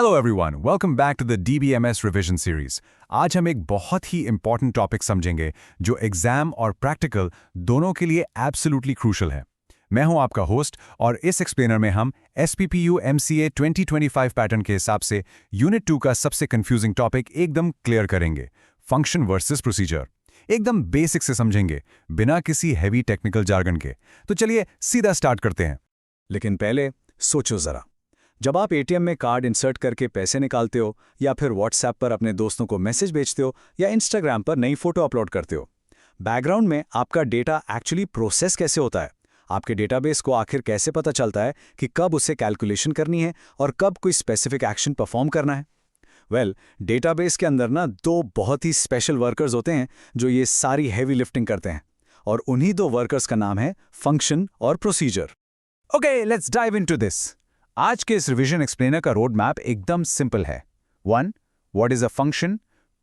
Hello everyone, welcome back to the DBMS revision series. आज हम एक बहुत ही इंपॉर्टेंट टॉपिक समझेंगे जो एग्जाम और प्रैक्टिकल दोनों के लिए एब्सोल्युटली क्रूशल है। मैं हूं आपका होस्ट और इस एक्सप्लेनर में हम SPPU MCA 2025 पैटर्न के हिसाब से यूनिट 2 का सबसे कंफ्यूजिंग टॉपिक एकदम क्लियर करेंगे, फंक्शन वर्सेस प्रोसीजर। एकदम बेसिक से समझेंगे, बिना किसी हैवी टेक्निकल जार्गन के। तो चलिए सीधा स्टार्ट करते हैं। लेकिन पहले सोचो ज़रा, जब आप एटीएम में कार्ड इंसर्ट करके पैसे निकालते हो या फिर व्हाट्सएप पर अपने दोस्तों को मैसेज भेजते हो या इंस्टाग्राम पर नई फोटो अपलोड करते हो, बैकग्राउंड में आपका डेटा एक्चुअली प्रोसेस कैसे होता है? आपके डेटाबेस को आखिर कैसे पता चलता है कि कब उसे कैलकुलेशन करनी है और कब कोई स्पेसिफिक एक्शन परफॉर्म करना है? डेटाबेस के अंदर ना दो बहुत ही स्पेशल वर्कर्स होते हैं जो ये सारी हैवी लिफ्टिंग करते हैं, और उन्हीं दो वर्कर्स का नाम है फंक्शन और procedure. Okay, let's dive into this. आज के इस रिवीजन एक्सप्लेनर का रोड मैप एकदम सिंपल है। 1. What is a function.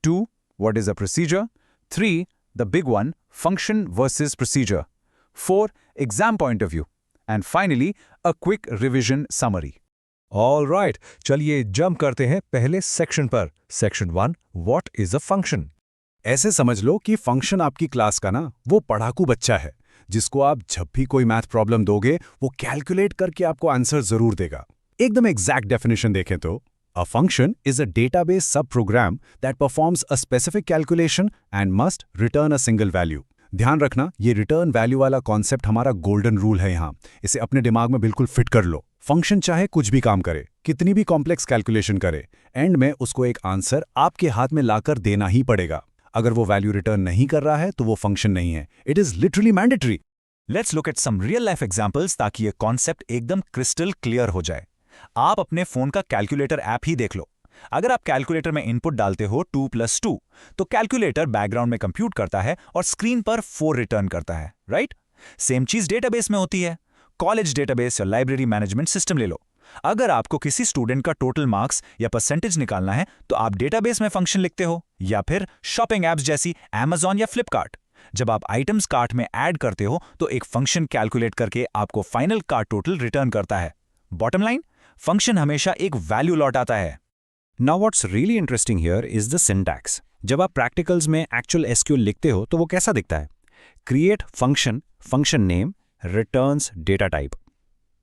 2. What is a procedure. 3. The big one, function versus procedure. 4. Exam point of view. And finally a quick revision summary. All right, चलिए jump करते हैं पहले section पर। Section 1, what is a function. ऐसे समझ लो कि function आपकी class का ना वो पढ़ाकू बच्चा है जिसको आप जब भी कोई मैथ प्रॉब्लम दोगे वो कैलकुलेट करके आपको आंसर जरूर देगा। एकदम एग्जैक्ट डेफिनेशन देखें तो a function is a database sub program that performs a specific calculation and must return a single value. ध्यान रखना, ये रिटर्न वैल्यू वाला कॉन्सेप्ट हमारा गोल्डन रूल है यहाँ। इसे अपने दिमाग में बिल्कुल फिट कर लो। फंक्शन चाहे कुछ भी काम करे, कितनी भी कॉम्प्लेक्स कैलकुलेशन करे, एंड में उसको एक आंसर आपके हाथ में लाकर देना ही पड़ेगा। अगर वो वैल्यू रिटर्न नहीं कर रहा है तो वो फंक्शन नहीं है। It is literally mandatory. Let's look at some real life examples ताकि ये कॉन्सेप्ट एकदम क्रिस्टल क्लियर हो जाए। आप अपने फोन का कैलकुलेटर ऐप ही देख लो। अगर आप कैलकुलेटर में इनपुट डालते हो 2 + 2, तो कैलकुलेटर बैकग्राउंड में कंप्यूट करता है और स्क्रीन पर 4 रिटर्न करता है, राइट? सेम चीज डेटाबेस में होती है। कॉलेज डेटाबेस या लाइब्रेरी मैनेजमेंट सिस्टम ले लो। अगर आपको किसी स्टूडेंट का टोटल मार्क्स या परसेंटेज निकालना है तो आप डेटाबेस में फंक्शन लिखते हो, या फिर शॉपिंग एप्स जैसी Amazon या फ्लिपकार्ट। जब आप आइटम्स कार्ट में ऐड करते हो तो एक फंक्शन कैलकुलेट करके आपको फाइनल कार्ट टोटल रिटर्न करता है। बॉटम लाइन, फंक्शन हमेशा एक वैल्यू लौटाता है। Now what's really interesting here is the syntax. जब आप प्रैक्टिकल्स में एक्चुअल SQL लिखते हो तो वो कैसा दिखता है? Create function, function name, returns data type.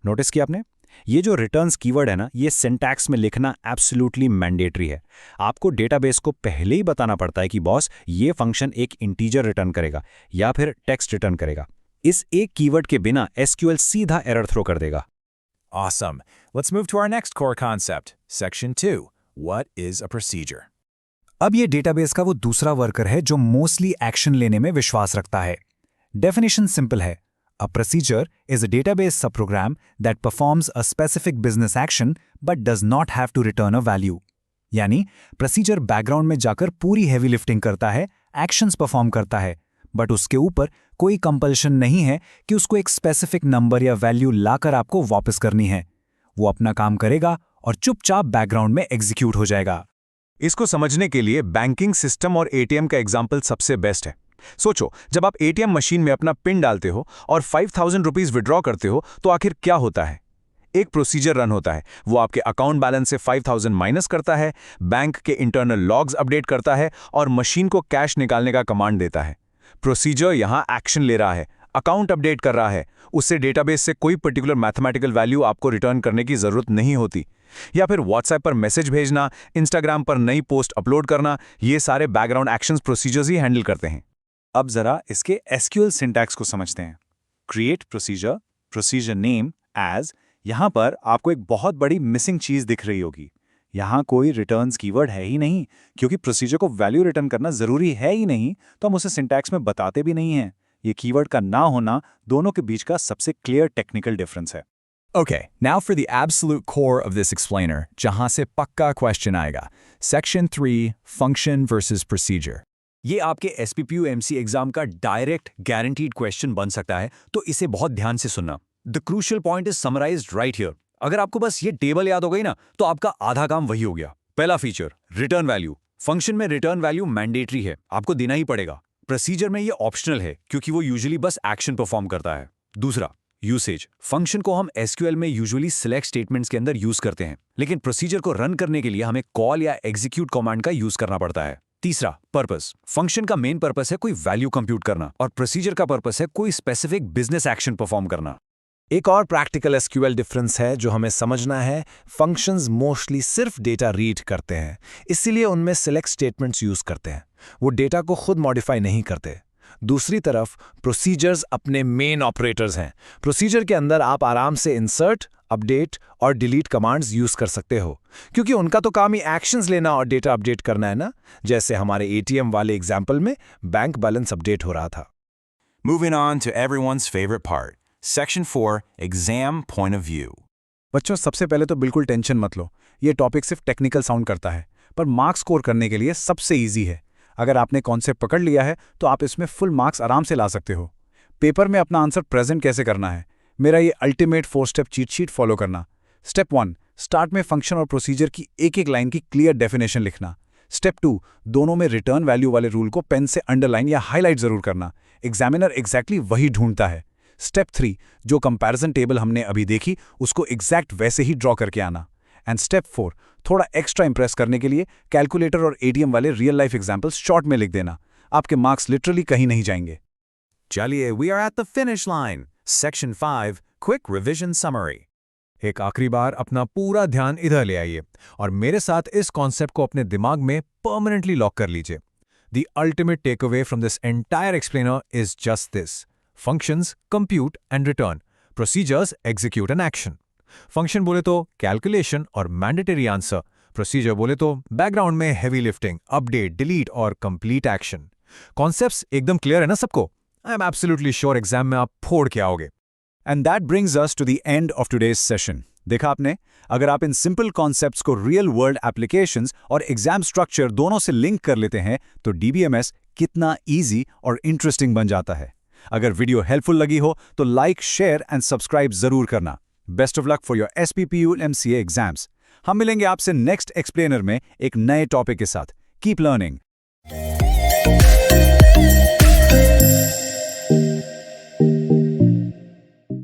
Notice किया आपने? ये जो रिटर्न्स कीवर्ड है ना, ये सिंटैक्स में लिखना एब्सोल्युटली मैंडेटरी है। आपको डेटाबेस को पहले ही बताना पड़ता है कि बॉस, ये फंक्शन एक इंटीजर रिटर्न करेगा या फिर टेक्स्ट रिटर्न करेगा। इस एक कीवर्ड के बिना SQL सीधा एरर थ्रो कर देगा। Awesome. Let's move to our next core concept. Section 2. What is a procedure? अब ये डेटाबेस का वो दूसरा वर्कर है जो मोस्टली एक्शन लेने में विश्वास रखता है। डेफिनेशन सिंपल है। A procedure is a database subprogram that performs a specific business action but does not have to return a value. यानी प्रोसीजर बैकग्राउंड में जाकर पूरी हेवी लिफ्टिंग करता है, एक्शंस परफॉर्म करता है, बट उसके ऊपर कोई कंपल्शन नहीं है कि उसको एक स्पेसिफिक नंबर या वैल्यू लाकर आपको वापस करनी है। वो अपना काम करेगा और चुपचाप बैकग्राउंड में एग्जीक्यूट हो जाएगा। इसको समझने के लिए बैंकिंग सिस्टम और ATM का एग्जाम्पल सबसे बेस्ट है। सोचो, जब आप ATM मशीन में अपना पिन डालते हो और 5000 रुपीज विड्रॉ करते हो तो आखिर क्या होता है? एक प्रोसीजर रन होता है। वो आपके अकाउंट बैलेंस से 5000 माइनस करता है, बैंक के इंटरनल लॉग्स अपडेट करता है और मशीन को कैश निकालने का कमांड देता है। प्रोसीजर यहां एक्शन ले रहा है, अकाउंट अपडेट कर रहा है। उससे डेटाबेस से कोई पर्टिकुलर मैथमेटिकल वैल्यू आपको रिटर्न करने की जरूरत नहीं होती। या फिर व्हाट्सएप पर मैसेज भेजना, इंस्टाग्राम पर नई पोस्ट अपलोड करना, ये सारे बैकग्राउंड एक्शंस प्रोसीजर्स ही हैंडल करते हैं। अब जरा इसके SQL सिंटैक्स को समझते हैं। Create procedure, procedure name as. यहां पर आपको एक बहुत बड़ी मिसिंग चीज दिख रही होगी। यहां कोई रिटर्न्स कीवर्ड है ही नहीं, क्योंकि प्रोसीजर को वैल्यू रिटर्न करना जरूरी है ही नहीं, तो हम उसे सिंटैक्स में बताते भी नहीं हैं। ये कीवर्ड का ना होना दोनों के बीच का सबसे क्लियर टेक्निकल डिफरेंस है। Okay, now for the absolute core of this explainer, जहां से पक्का क्वेश्चन आएगा। Section 3, function versus procedure. ये आपके SPPU MC एग्जाम का डायरेक्ट गारंटीड क्वेश्चन बन सकता है, तो इसे बहुत ध्यान से सुनना। The crucial point is summarised right here. अगर आपको बस ये टेबल याद हो गई ना, तो आपका आधा काम वही हो गया। पहला फीचर, रिटर्न वैल्यू। फंक्शन में रिटर्न वैल्यू मैंडेटरी है, आपको देना ही पड़ेगा। प्रोसीजर में ये ऑप्शनल है, क्योंकि वो यूजुअली बस एक्शन परफॉर्म करता है। दूसरा, यूसेज फंक्शन को हम एसक्यूएल में यूजुअली सिलेक्ट स्टेटमेंट्स के अंदर यूज करते हैं, लेकिन प्रोसीजर को रन करने के लिए हमें कॉल या एग्जीक्यूट कमांड का यूज करना पड़ता है। तीसरा, पर्पस। फंक्शन का मेन पर्पस है कोई वैल्यू कंप्यूट करना और प्रोसीजर का पर्पस है कोई स्पेसिफिक बिजनेस एक्शन परफॉर्म करना। एक और प्रैक्टिकल एसक्यूएल डिफरेंस है जो हमें समझना है। फंक्शंस मोस्टली सिर्फ डेटा रीड करते हैं, इसीलिए उनमें सिलेक्ट स्टेटमेंट्स यूज करते हैं। वो डेटा को खुद मॉडिफाई नहीं करते। दूसरी तरफ प्रोसीजर्स अपने मेन ऑपरेटर्स हैं। प्रोसीजर के अंदर आप आराम से इंसर्ट, अपडेट और डिलीट कमांड्स यूज कर सकते हो, क्योंकि उनका तो काम ही एक्शंस लेना और डेटा अपडेट करना है ना। जैसे हमारे एटीएम वाले एग्जाम्पल में बैंक बैलेंस अपडेट हो रहा था। Moving on to everyone's favorite part, Section 4, Exam Point of View. बच्चों, सबसे पहले तो बिल्कुल टेंशन मत लो, ये टॉपिक सिर्फ टेक्निकल साउंड करता है, पर मार्क्स स्कोर करने के लिए सबसे ईजी है। अगर आपने कॉन्सेप्ट पकड़ लिया है तो आप इसमें फुल मार्क्स आराम से ला सकते हो। पेपर में अपना आंसर प्रेजेंट कैसे करना है, मेरा ये ultimate 4 step cheat sheet follow करना। स्टेप 1, स्टार्ट में फंक्शन और प्रोसीजर की एक एक लाइन की क्लियर डेफिनेशन लिखना। स्टेप 2, दोनों में रिटर्न वैल्यू वाले रूल को पेन से अंडरलाइन या हाईलाइट जरूर करना। एग्जामिनर एग्जैक्टली वही ढूंढता है। स्टेप 3, जो कंपैरिजन टेबल हमने अभी देखी उसको एग्जैक्ट वैसे ही ड्रॉ करके आना। एंड स्टेप 4, थोड़ा एक्स्ट्रा इंप्रेस करने के लिए कैलकुलेटर और एटीएम वाले रियल लाइफ एग्जाम्पल्स शॉर्ट में लिख देना। आपके मार्क्स लिटरली कहीं नहीं जाएंगे। चलिए, we are at the finish line. Section 5, Quick Revision Summary. एक आखिरी बार अपना पूरा ध्यान इधर ले आइए और मेरे साथ इस कॉन्सेप्ट को अपने दिमाग में परमानेंटली लॉक कर लीजिए। The ultimate takeaway from this entire explainer is just this. Functions compute and return. Procedures execute an action. Function बोले तो कैलकुलेशन और मैंडेटरी आंसर, प्रोसीजर बोले तो बैकग्राउंड में हेवी लिफ्टिंग, अपडेट, डिलीट और कंप्लीट एक्शन। कॉन्सेप्ट्स एकदम clear है ना सबको? I am absolutely sure exam में आप फोड़ के आओगे। And that brings us to the end of today's session. देखा आपने, अगर आप इन सिंपल कॉन्सेप्ट्स को रियल वर्ल्ड एप्लीकेशंस और एग्जाम स्ट्रक्चर दोनों से लिंक कर लेते हैं तो डीबीएमएस कितना ईजी और इंटरेस्टिंग बन जाता है। अगर वीडियो हेल्पफुल लगी हो तो लाइक, शेयर एंड सब्सक्राइब जरूर करना। Best of luck for your SPPU MCA exams. हम मिलेंगे आपसे नेक्स्ट एक्सप्लेनर में एक नए टॉपिक के साथ। Keep learning.